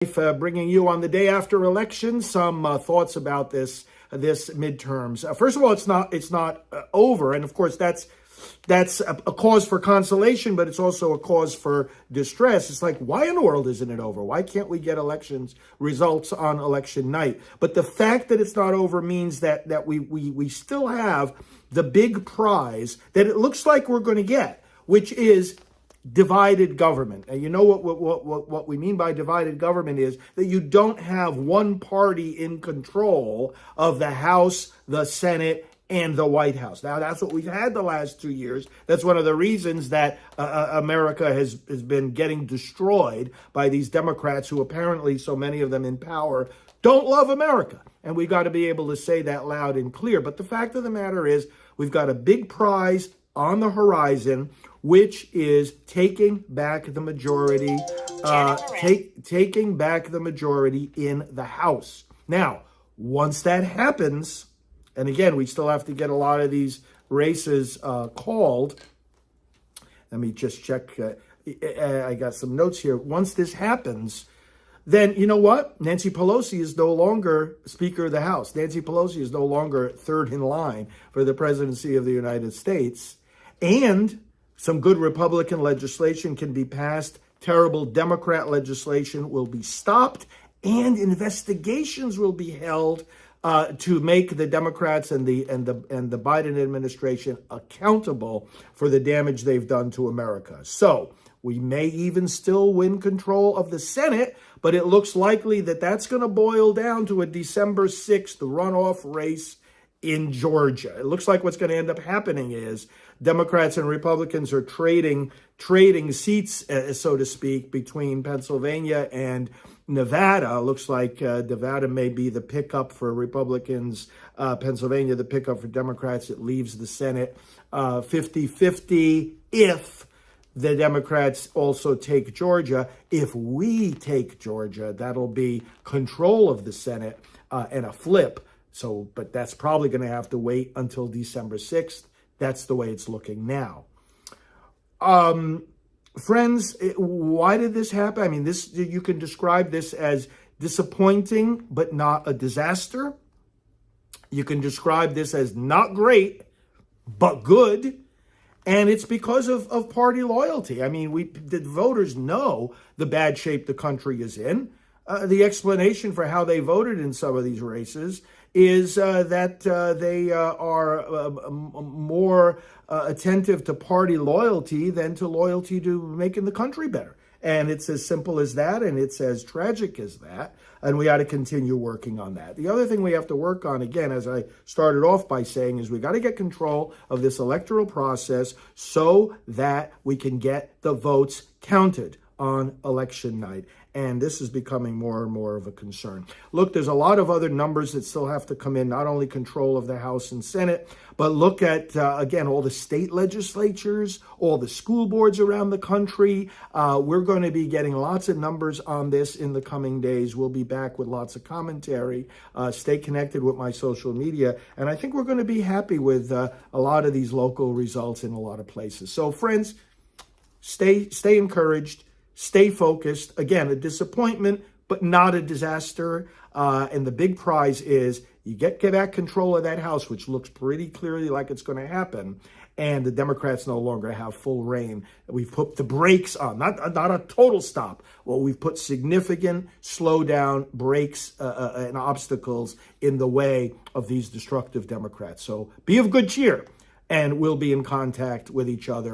Bringing you on the day after election some thoughts about this midterms. First of all, it's not over, and of course that's a cause for consolation, but it's also a cause for distress. It's like, why in the world isn't it over? Why can't we get elections results on election night? But the fact that it's not over means that we still have the big prize that it looks like we're going to get, which is divided government. And you know what we mean by divided government is that you don't have one party in control of the House, the Senate, and the White House. Now, that's what we've had the last 2 years. That's one of the reasons that America has been getting destroyed by these Democrats who apparently, so many of them in power, don't love America. And we've got to be able to say that loud and clear. But the fact of the matter is, we've got a big prize on the horizon, which is taking back the majority, taking back the majority in the House. Now, once that happens, and again, we still have to get a lot of these races called. Let me just check. I got some notes here. Once this happens, then you know what? Nancy Pelosi is no longer Speaker of the House. Nancy Pelosi is no longer third in line for the presidency of the United States. And some good Republican legislation can be passed. Terrible Democrat legislation will be stopped, and investigations will be held to make the Democrats and the Biden administration accountable for the damage they've done to America. So we may even still win control of the Senate, but it looks likely that that's going to boil down to a December 6th runoff race in Georgia. It looks like what's going to end up happening is Democrats and Republicans are trading seats, so to speak, between Pennsylvania and Nevada. Looks like Nevada may be the pickup for Republicans, Pennsylvania the pickup for Democrats. It leaves the Senate 50-50 if the Democrats also take Georgia. If we take Georgia, that'll be control of the Senate and a flip. So, but that's probably going to have to wait until December 6th. That's the way it's looking now. Friends, why did this happen? I mean, you can describe this as disappointing, but not a disaster. You can describe this as not great, but good. And it's because of party loyalty. I mean, the voters know the bad shape the country is in. The explanation for how they voted in some of these races is that they are more attentive to party loyalty than to loyalty to making the country better. And it's as simple as that, and it's as tragic as that, and we ought to continue working on that. The other thing we have to work on, again, as I started off by saying, is we got to get control of this electoral process so that we can get the votes counted on election night. And this is becoming more and more of a concern. Look, there's a lot of other numbers that still have to come in, not only control of the House and Senate, but look at, again, all the state legislatures, all the school boards around the country. We're going to be getting lots of numbers on this in the coming days. We'll be back with lots of commentary. Stay connected with my social media. And I think we're going to be happy with a lot of these local results in a lot of places. So, friends, stay encouraged. Stay focused. Again, a disappointment, but not a disaster. And the big prize is you get back control of that House, which looks pretty clearly like it's going to happen. And the Democrats no longer have full reign. We've put the brakes on, not a total stop. Well, we've put significant slowdown, brakes, and obstacles in the way of these destructive Democrats. So be of good cheer, and we'll be in contact with each other.